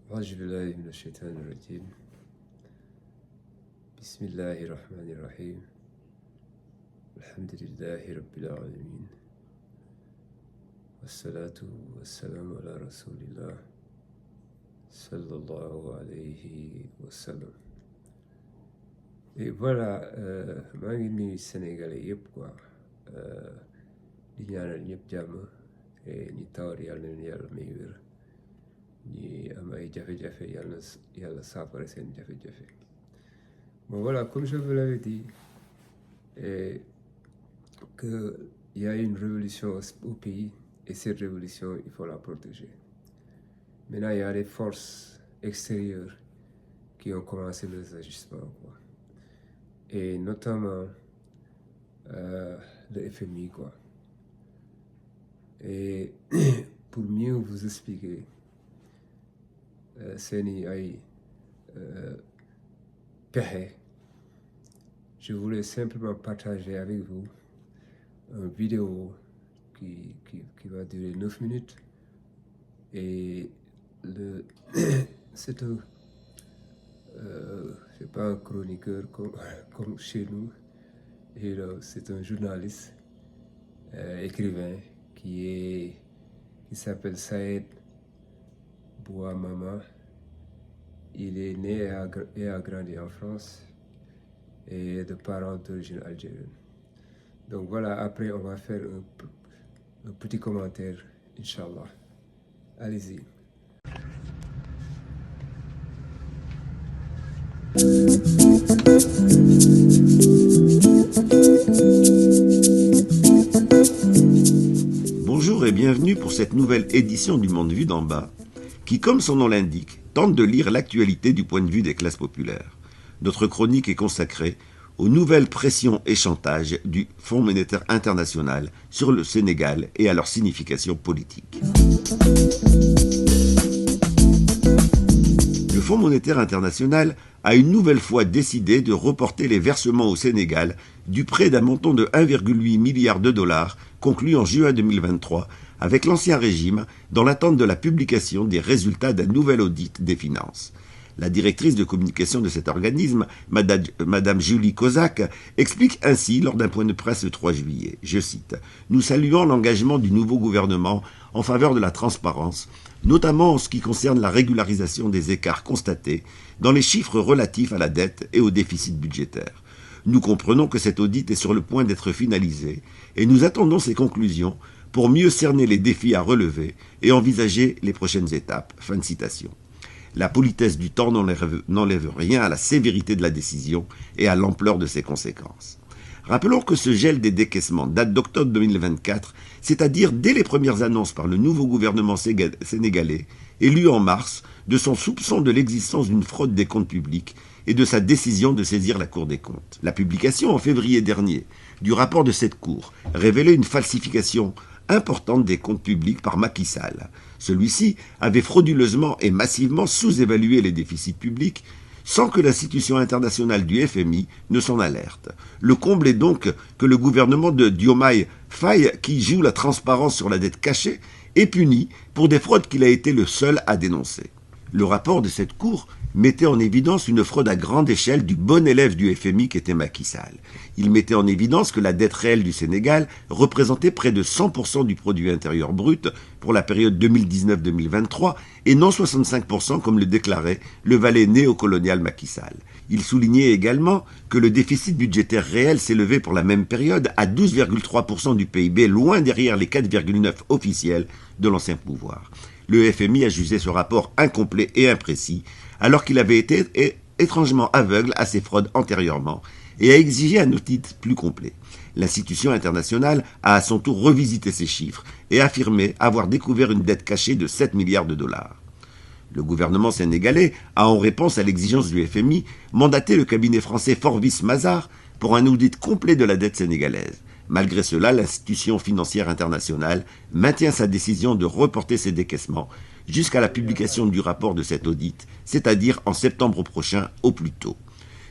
أعوذ بالله من الشيطان الرجيم. بسم الله الرحمن الرحيم. الحمد لله رب العالمين، والصلاة والسلام على رسول الله صلى الله عليه وسلم. Et voilà, maa ngi nuyu Sénégalais yëpp quoi, di ñaanal ñëpp jàmm, et ñi tawat yàlla na leen yàlla may wér, ñi am ay jafe-jafe yàlla saafara seen jafe-jafe. Bon voilà, comme je vous l'avais dit, qu'il y a une révolution au pays, et cette révolution, il faut la protéger. Maintenant, il y a des forces extérieures qui ont commencé les agissements, quoi. Et notamment le FMI, quoi. Et pour mieux vous expliquer, seeni ay pexe, je voulais simplement partager avec vous une vidéo qui va durer 9 minutes. Et c'est pas un chroniqueur comme chez nous, et c'est un journaliste, écrivain qui s'appelle Saïd Bouamama. Il est né et a grandi en France et de parents d'origine algérienne. Donc voilà, après on va faire un petit commentaire, Inch'Allah. Allez-y. Bonjour et bienvenue pour cette nouvelle édition du Monde vu d'en bas, qui, comme son nom l'indique, tente de lire l'actualité du point de vue des classes populaires. Notre chronique est consacrée aux nouvelles pressions et chantages du Fonds monétaire international sur le Sénégal et à leur signification politique. Le Fonds monétaire international a une nouvelle fois décidé de reporter les versements au Sénégal du prêt d'un montant de 1,8 milliard de dollars conclu en juin 2023 avec l'ancien régime dans l'attente de la publication des résultats d'un nouvel audit des finances. La directrice de communication de cet organisme, Madame Julie Kozak, explique ainsi lors d'un point de presse le 3 juillet, je cite, « Nous saluons l'engagement du nouveau gouvernement en faveur de la transparence, notamment en ce qui concerne la régularisation des écarts constatés dans les chiffres relatifs à la dette et au déficit budgétaire. Nous comprenons que cet audit est sur le point d'être finalisé et nous attendons ses conclusions pour mieux cerner les défis à relever et envisager les prochaines étapes. » Fin de citation. La politesse du temps n'enlève rien à la sévérité de la décision et à l'ampleur de ses conséquences. Rappelons que ce gel des décaissements date d'octobre 2024, c'est-à-dire dès les premières annonces par le nouveau gouvernement sénégalais, élu en mars, de son soupçon de l'existence d'une fraude des comptes publics et de sa décision de saisir la Cour des comptes. La publication en février dernier du rapport de cette Cour révélait une falsification importante des comptes publics par Macky Sall. Celui-ci avait frauduleusement et massivement sous-évalué les déficits publics sans que l'institution internationale du FMI ne s'en alerte. Le comble est donc que le gouvernement de Diomaye Faye, qui joue la transparence sur la dette cachée, est puni pour des fraudes qu'il a été le seul à dénoncer. Le rapport de cette Cour mettait en évidence une fraude à grande échelle du bon élève du FMI qu'était Macky Sall. Il mettait en évidence que la dette réelle du Sénégal représentait près de 100% du produit intérieur brut pour la période 2019-2023 et non 65% comme le déclarait le valet néocolonial Macky Sall. Il soulignait également que le déficit budgétaire réel s'élevait pour la même période à 12,3% du PIB, loin derrière les 4,9% officiels de l'ancien pouvoir. Le FMI a jugé ce rapport incomplet et imprécis, alors qu'il avait été étrangement aveugle à ces fraudes antérieurement et a exigé un audit plus complet. L'institution internationale a à son tour revisité ces chiffres et affirmé avoir découvert une dette cachée de 7 milliards de dollars. Le gouvernement sénégalais a, en réponse à l'exigence du FMI, mandaté le cabinet français Forvis Mazars pour un audit complet de la dette sénégalaise. Malgré cela, l'institution financière internationale maintient sa décision de reporter ses décaissements jusqu'à la publication du rapport de cet audit, c'est-à-dire en septembre prochain au plus tôt.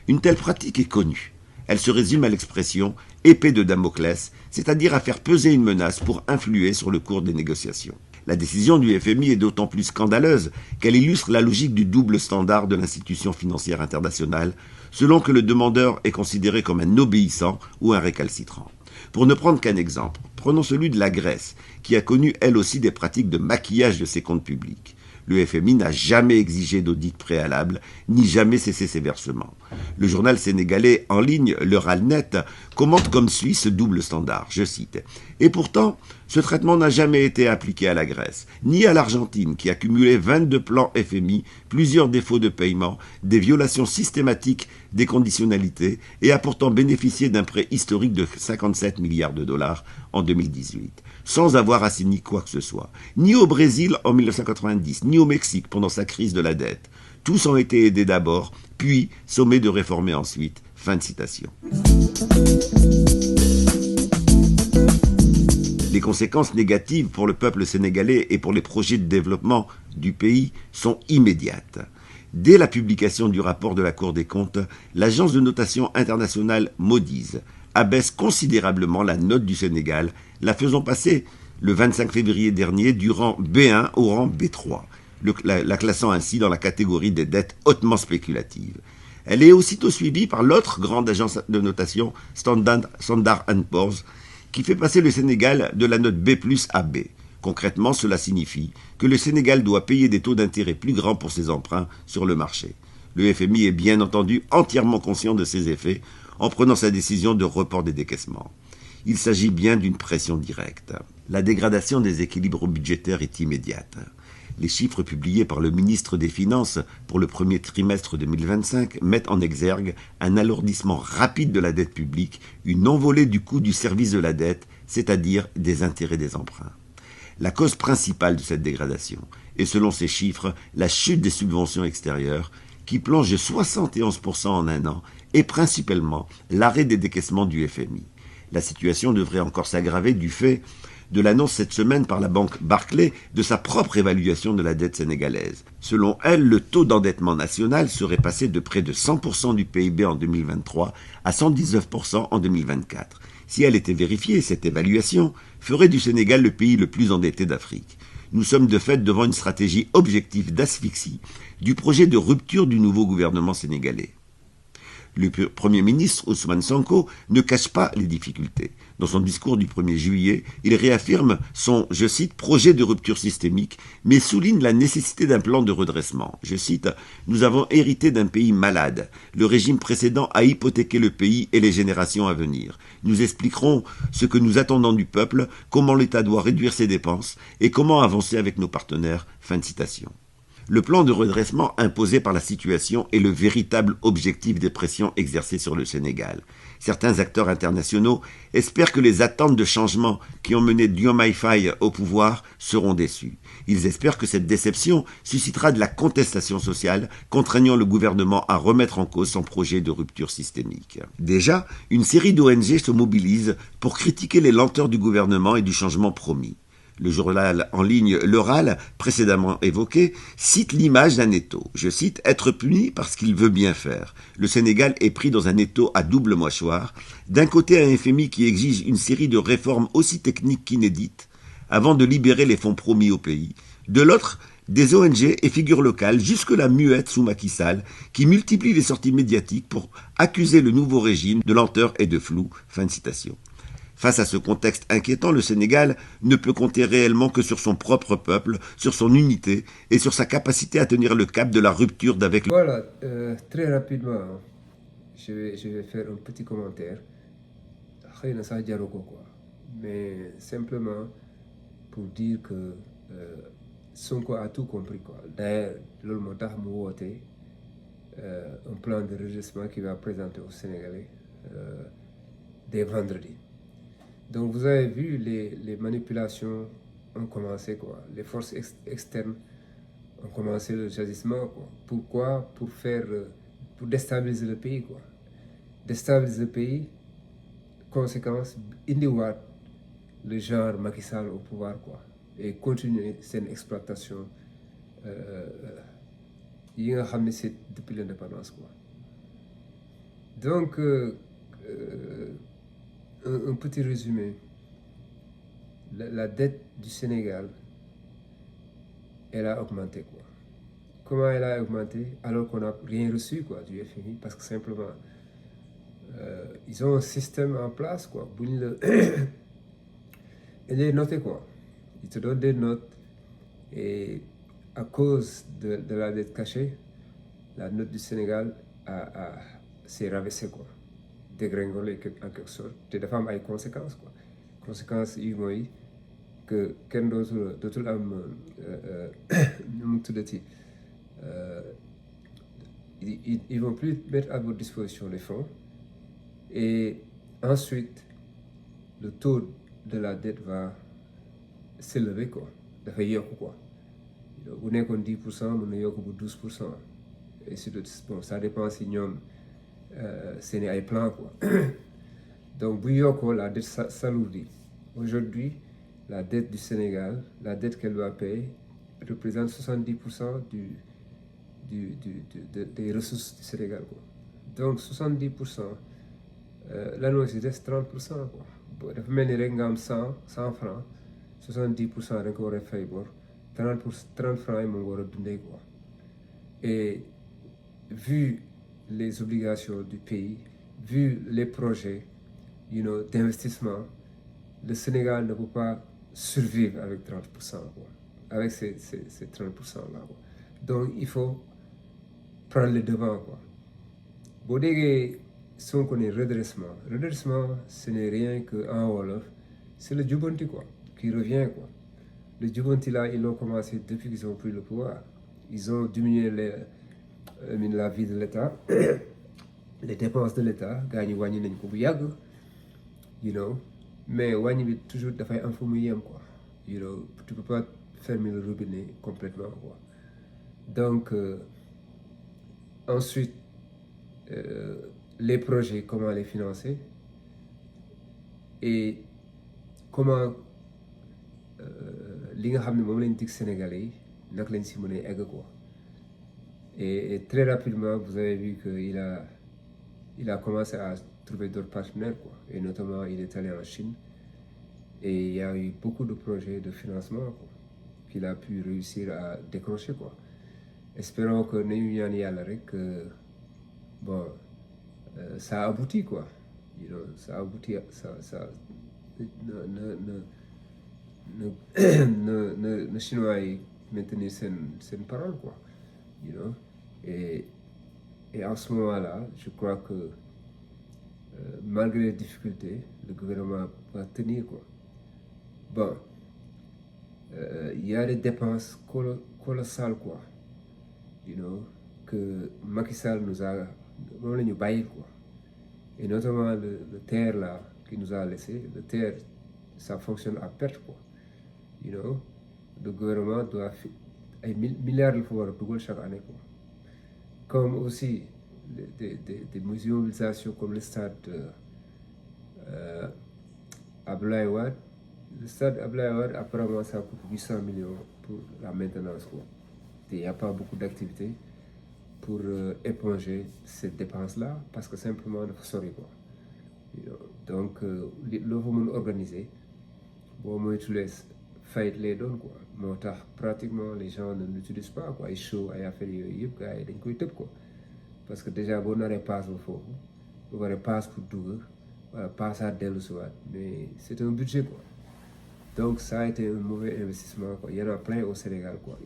Une telle pratique est connue. Elle se résume à l'expression « épée de Damoclès », c'est-à-dire à faire peser une menace pour influer sur le cours des négociations. La décision du FMI est d'autant plus scandaleuse qu'elle illustre la logique du double standard de l'institution financière internationale, selon que le demandeur est considéré comme un obéissant ou un récalcitrant. Pour ne prendre qu'un exemple, prenons celui de la Grèce, qui a connu elle aussi des pratiques de maquillage de ses comptes publics. Le FMI n'a jamais exigé d'audit préalable, ni jamais cessé ses versements. Le journal sénégalais en ligne, le RALNet, commente comme suit ce double standard, je cite. « Et pourtant, ce traitement n'a jamais été appliqué à la Grèce, ni à l'Argentine, qui a cumulé 22 plans FMI, plusieurs défauts de paiement, des violations systématiques des conditionnalités, et a pourtant bénéficié d'un prêt historique de 57 milliards de dollars en 2018. Sans avoir assigné quoi que ce soit, ni au Brésil en 1990, ni au Mexique pendant sa crise de la dette. Tous ont été aidés d'abord, puis sommés de réformer ensuite. » Fin de citation. Les conséquences négatives pour le peuple sénégalais et pour les projets de développement du pays sont immédiates. Dès la publication du rapport de la Cour des comptes, l'agence de notation internationale Moody's abaisse considérablement la note du Sénégal, la faisant passer le 25 février dernier du rang B1 au rang B3, la classant ainsi dans la catégorie des dettes hautement spéculatives. Elle est aussitôt suivie par l'autre grande agence de notation, Standard & Poor's, qui fait passer le Sénégal de la note B+ à B. Concrètement, cela signifie que le Sénégal doit payer des taux d'intérêt plus grands pour ses emprunts sur le marché. Le FMI est bien entendu entièrement conscient de ces effets en prenant sa décision de report des décaissements. Il s'agit bien d'une pression directe. La dégradation des équilibres budgétaires est immédiate. Les chiffres publiés par le ministre des Finances pour le premier trimestre 2025 mettent en exergue un alourdissement rapide de la dette publique, une envolée du coût du service de la dette, c'est-à-dire des intérêts des emprunts. La cause principale de cette dégradation est, selon ces chiffres, la chute des subventions extérieures, qui plonge de 71% en un an, et principalement l'arrêt des décaissements du FMI. La situation devrait encore s'aggraver du fait de l'annonce cette semaine par la banque Barclays de sa propre évaluation de la dette sénégalaise. Selon elle, le taux d'endettement national serait passé de près de 100% du PIB en 2023 à 119% en 2024. Si elle était vérifiée, cette évaluation ferait du Sénégal le pays le plus endetté d'Afrique. Nous sommes de fait devant une stratégie objective d'asphyxie du projet de rupture du nouveau gouvernement sénégalais. Le Premier ministre Ousmane Sonko ne cache pas les difficultés. Dans son discours du 1er juillet, il réaffirme son, je cite, projet de rupture systémique, mais souligne la nécessité d'un plan de redressement. Je cite, « Nous avons hérité d'un pays malade. Le régime précédent a hypothéqué le pays et les générations à venir. Nous expliquerons ce que nous attendons du peuple, comment l'État doit réduire ses dépenses et comment avancer avec nos partenaires. » Fin de citation. Le plan de redressement imposé par la situation est le véritable objectif des pressions exercées sur le Sénégal. Certains acteurs internationaux espèrent que les attentes de changement qui ont mené Diomaye Faye au pouvoir seront déçues. Ils espèrent que cette déception suscitera de la contestation sociale, contraignant le gouvernement à remettre en cause son projet de rupture systémique. Déjà, une série d'ONG se mobilise pour critiquer les lenteurs du gouvernement et du changement promis. Le journal en ligne L'Oral, précédemment évoqué, cite l'image d'un étau. Je cite « Être puni parce qu'il veut bien faire ». Le Sénégal est pris dans un étau à double mâchoire. D'un côté, un FMI qui exige une série de réformes aussi techniques qu'inédites avant de libérer les fonds promis au pays. De l'autre, des ONG et figures locales, jusque-là muettes sous Macky Sall, qui multiplient les sorties médiatiques pour accuser le nouveau régime de lenteur et de flou. Fin de citation. Face à ce contexte inquiétant, le Sénégal ne peut compter réellement que sur son propre peuple, sur son unité et sur sa capacité à tenir le cap de la rupture d'avec le... Voilà, très rapidement, je vais faire un petit commentaire. Mais simplement pour dire que Sonko a tout compris, quoi. D'ailleurs, le montage un plan de redressement qu'il va présenter aux Sénégalais dès vendredi. Donc vous avez vu, les manipulations ont commencé, quoi. Les forces externes ont commencé le gisement, quoi. Pourquoi? Pour déstabiliser le pays, quoi. Déstabiliser le pays, conséquence, indiwaat le genre Macky Sall au pouvoir, quoi. Et continuer cette exploitation yi nga xam ne c'est depuis l'indépendance, quoi. Donc un petit résumé. La dette du Sénégal elle a augmenté, quoi. Comment elle a augmenté alors qu'on n'a rien reçu, quoi, du FMI? Parce que simplement, ils ont un système en place, quoi. Elle est notée, quoi. Ils te donnent des notes et à cause de la dette cachée, la note du Sénégal s'est rabaissée, quoi. Dégringolée en quelque sorte. Te dafa am ay conséquences, quoi. Conséquences yi mooy que kenn dootul am nu mu tuddati ils vont plus mettre à votre disposition les fonds et ensuite le taux de la dette va s'élever, quoi. Dafay yokku, quoi. Bu nekkoon 10% mën na yokk bu 12%. Et bon, ça dépend si ñoom seeni ay plan, quoi. Donc bu yokkoo la dette s'alourdit. Aujourd'hui, la dette du Sénégal, la dette qu'elle doit payer représente 70% des ressources du Sénégal, quoi. Donc 70%, lan moo si des 30%, quoi. Dafa mel ni rek nga am 100 francs, 70% da nga ko war a fay bor, 30 francs yi moom nga war a dundee, quoi. Et vu les obligations du pays, vu les projets, d'investissement, le Sénégal ne peut pas survivre avec 30%, quoi, avec ces 30%-là, quoi. Donc, il faut prendre le devant, quoi. Boo déggee Sonko ne redressement, ce n'est rien que en wolof, c'est le jubanti, quoi, qui revient, quoi. Le jubanti, là, ils l'ont commencé depuis qu'ils ont pris le pouvoir. Ils ont diminué la vie de l'État, les dépenses de l'État, gars ñi wàññi nañ ko bu yàgg, mais wàññi bi toujours dafay am fu mu yem, quoi. Tu peux pas fermer le robinet complètement, quoi. Donc ensuite les projets, comment les financer et comment li nga xam ne moom lañ dig Sénégalais yi naka lañ si mën a egg, quoi. Et très rapidement, vous avez vu qu'il a commencé à trouver d'autres partenaires, quoi. Et notamment, il est allé en Chine. Et il y a eu beaucoup de projets de financement, quoi, qu'il a pu réussir à décrocher, quoi. Espérons que nañu ñaan yàlla rek bon ça aboutit, quoi. Ça aboutit, ça na chinois yi maintenir seen parole, quoi. Et en ce moment-là, je crois que malgré les difficultés, le gouvernement va tenir, quoi. Bon, il y a des dépenses colossales, quoi, que Macky Sall moom la ñu bàyyi, quoi. Et notamment le TER, là, qu'il nous a laissé. Le TER, ça fonctionne à perte, quoi. Le gouvernement doit ay milliards la fa war a dugal chaque année, quoi. Comme aussi des mobilisations comme le stade Abdoulaye Wade. Le stade Abdoulaye Wade, apparemment, ça coûte 800 millions pour la maintenance, quoi. Et il n'y a pas beaucoup d'activités pour éponger cette dépense-là, parce que simplement, il faut sortir, quoi. Donc, loo fa mën organiser boo moytuwulee fayit lay doon, quoi. Moo tax pratiquement les gens ne l'utilisent pas, quoi. Ay show ay affaires yooyu yëpp gars yi dañ koy tëb, quoi. Parce que déjà boo naree paas ba foofu bu waree paas pour dugg wala paasaat dellu si waat, mais c'est un budget, quoi. Donc ça a été un mauvais investissement, quoi. Il y en a plein au Sénégal, quoi,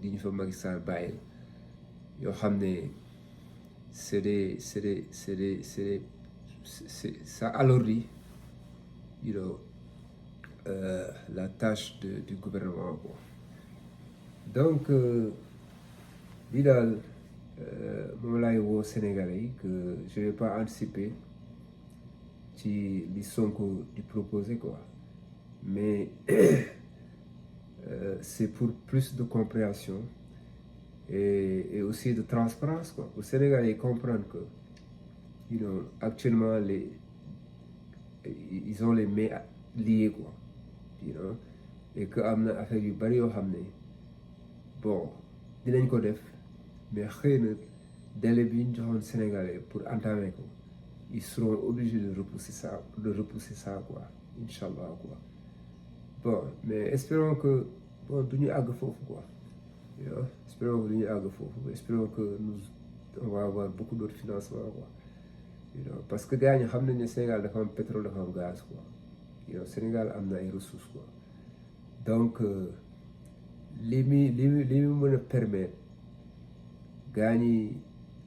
di ñu fa Macky Sall bàyyi yoo xam ne ça alourdit la tâche du gouvernement, quoi. Donc lii daal moom laay woo Sénégalais yi que je vais pas anticiper ci li Sonko di proposer, quoi, mais c'est pour plus de compréhension et aussi de transparence, quoi. Pour Sénégalais yi comprendre que actuellement ils ont les mains liées, quoi. Et que am na affaire yu bari yoo xam ne bon dinañ ko def, mais xëy na délai bi ñu joxoon Sénégalais pour entamer ko, ils seront obligés de repousser ça, quoi, Inch'Allah, quoi. Bon, mais espérons que bon du ñu àgg foofu quoi you know espérons que du ñu àgg foofu espérons que on va avoir beaucoup d'autres financements quoi you know parce que gars ñi xam nañ ne Sénégal dafa am pétrole dafa am gaz quoi you know Sénégal am na ay ressources quoi donc li mu mën a permettre gars ñi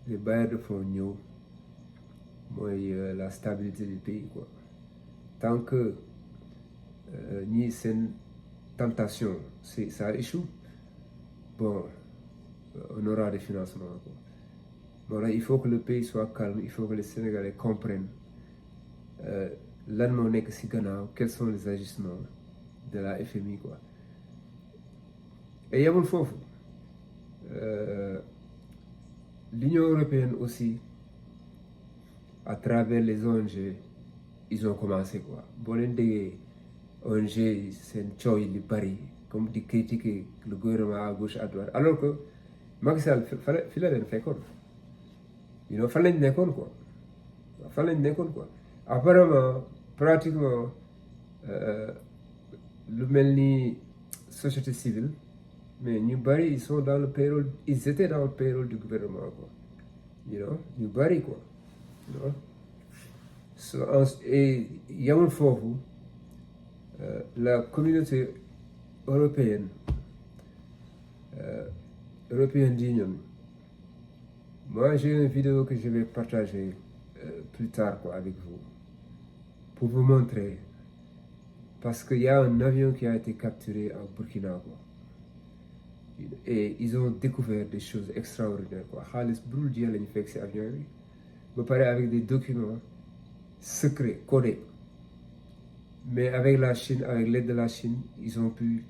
les bailleurs de fonds ñëw mooy la stabilité du pays quoi tant que ñii seen tentation ça échoue bon on aura des financements quoi bon là il faut que le pays soit calme il faut que les Sénégalais comprennent lan moo nekk ci gannaaw quels sont les ajustements de la FMI quoi et yemul foofu l'Union européenne aussi à travers les ONG ils ont commencé quoi boo leen déggee ONG seen coow yi li bari comme di critiquer le gouvernement à gauche à droite alors que Macky Sall fi la leen fekkoon you know fan lañ nekkoon quoi apparemment pratiquement lu mel ni société civile mais ñu bari ils sont dans le payroll ils étaient dans le payroll du gouvernement quoi you know ñu bari quoi you know et yamul foofu la communauté européenne union moi j'ai une vidéo que je vais partager plus tard quoi avec vous pour vous montrer parce qu'il y a un avion qui a été capturé en Burkina quoi et ils ont découvert des choses extraordinaires quoi xaalis bu dul jeex lañu fekk ci avion bi ba pare avec des documents secrets codés mais avec la Chine avec l'aide de la Chine ils ont pu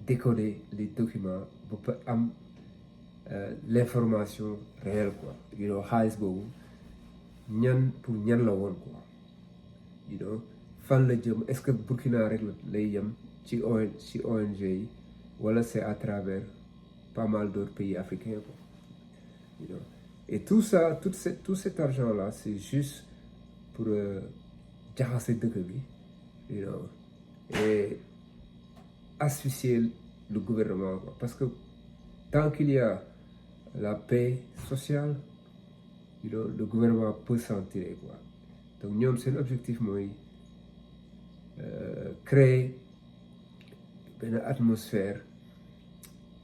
décoder les documents ba am l'information réelle quoi you know xaalis boobu pour ñan la woon quoi you know fan la jëm est-ce que Burkina rek lay yem ci ONG yi wala c'est à travers pas mal d'autres pays africains quoi you know et tout ça tout cet argent là c'est juste pour jaxase dëkk bi you know et asphyxier le gouvernement quoi parce que tant qu'il y a la paix sociale you know le gouvernement peut s'en tirer quoi donc ñoom seen objectif mooy créer benn atmosphère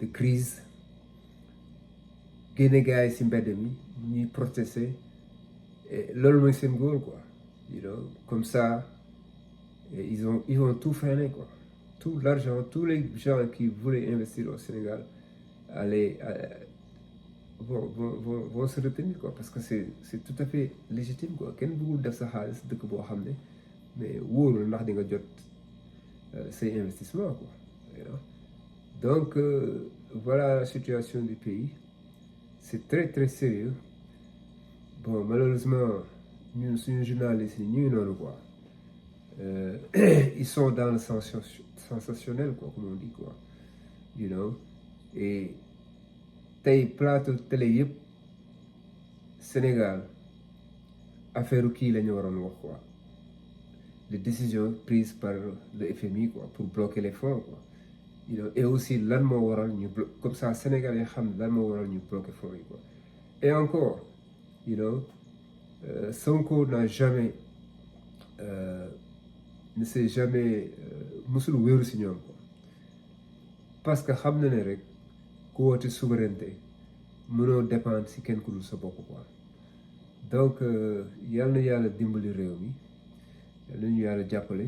de crise génne gars yi ci mbedd mi ñuy protester et loolu mooy seen goal quoi you know comme ça ils vont tout freiner quoi tout l'argent tous les gens qui voulaient investir au Sénégal vont se retenir quoi parce que c'est tout à fait légitime quoi kenn bëggul def sa xaalis dëkk boo xam ne mais wóorul ndax di nga jot say investissement quoi you know donc voilà la situation du pays c'est très très sérieux bon malheureusement ñun suñu journalistes yi ñu ngi noonu quoi ils sont dans le sensationnel quoi comme on dit quoi you know et tey plateau télé yëpp Sénégal affaire kii la ñu waroon wax quoi les décisions prises par le FMI quoi pour bloquer les fonds quoi you know et aussi lan moo waral ñu comme ça Sénégal yi xam lan moo waral ñu bloquer fonds yi quoi et encore you know Sonko n'a jamais ne s'est jamais musul wéeru si ñoom quoi parce que xam na ne rek ku woote souveraineté mënoo dépendre si kenn ku dul sa bopp quoi donc yal na yàlla dimbali réew mi yal nañu yàlla jàppale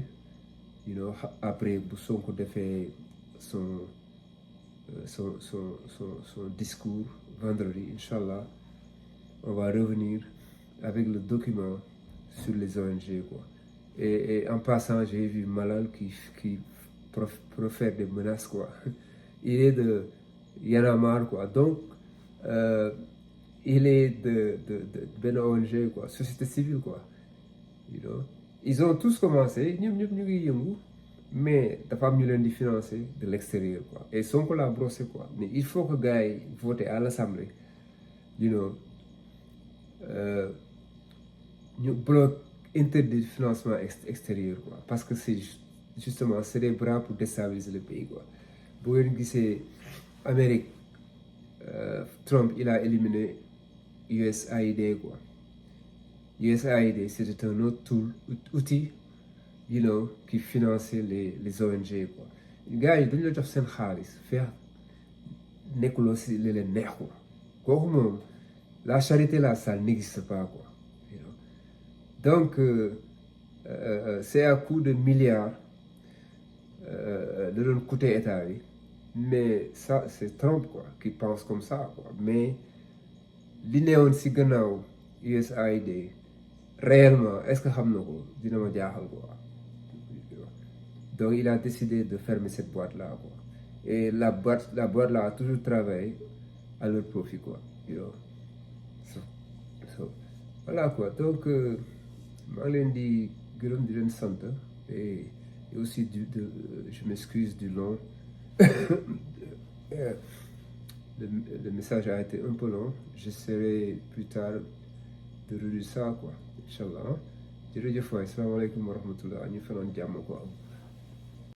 you know après bu Sonko defee son discours vendredi inchallah on va revenir avec le document sur les ONG quoi et en passant j'ai vu Malal qui profère des menaces quoi il est de Y'en a marre quoi donc il est de benn ONG quoi société civile quoi you know ils ont tous commencé ñëpp ñu ngi yëngu mais dafa am ñu leen di financer de l'extérieur quoi et Sonko l'a brossé quoi mais il faut que gars yi voter à l'Assemblée you know ñu bloque interdit financement extérieur quoi parce que c'est justement c'est des bras pour déstabiliser le pays quoi bu ngeen gisee Amérique Trump il a éliminé USAID quoi. USAID c'était un autre outil qui finançait les ONG quoi. gars yi dañu la jox seen xaalis feex nekkuloo si li leen neex quoi kooku moom la charité là ça n'existe pas quoi. Donc c'est à coup de milliards da doon coûter état bi mais ça c'est Trump quoi qui pense comme ça quoi. Mais li neewoon si gannaaw USAID réellement est-ce que xam na ko dina ma jaaxal quoi. Donc il a décidé de fermer cette boîte là quoi. Et la boîte là a toujours travaillé à leur profit quoi. Voilà quoi. Donc maa ngi leen di gërëm di leen sant et aussi je m'excuse du long le message a été un peu long. J'essaierai plus tard de réduire ça quoi, inchallah. Jërëjëf waay, asalaamaaleykum wa rahmatullah, ñu fanaan jàmm quoi.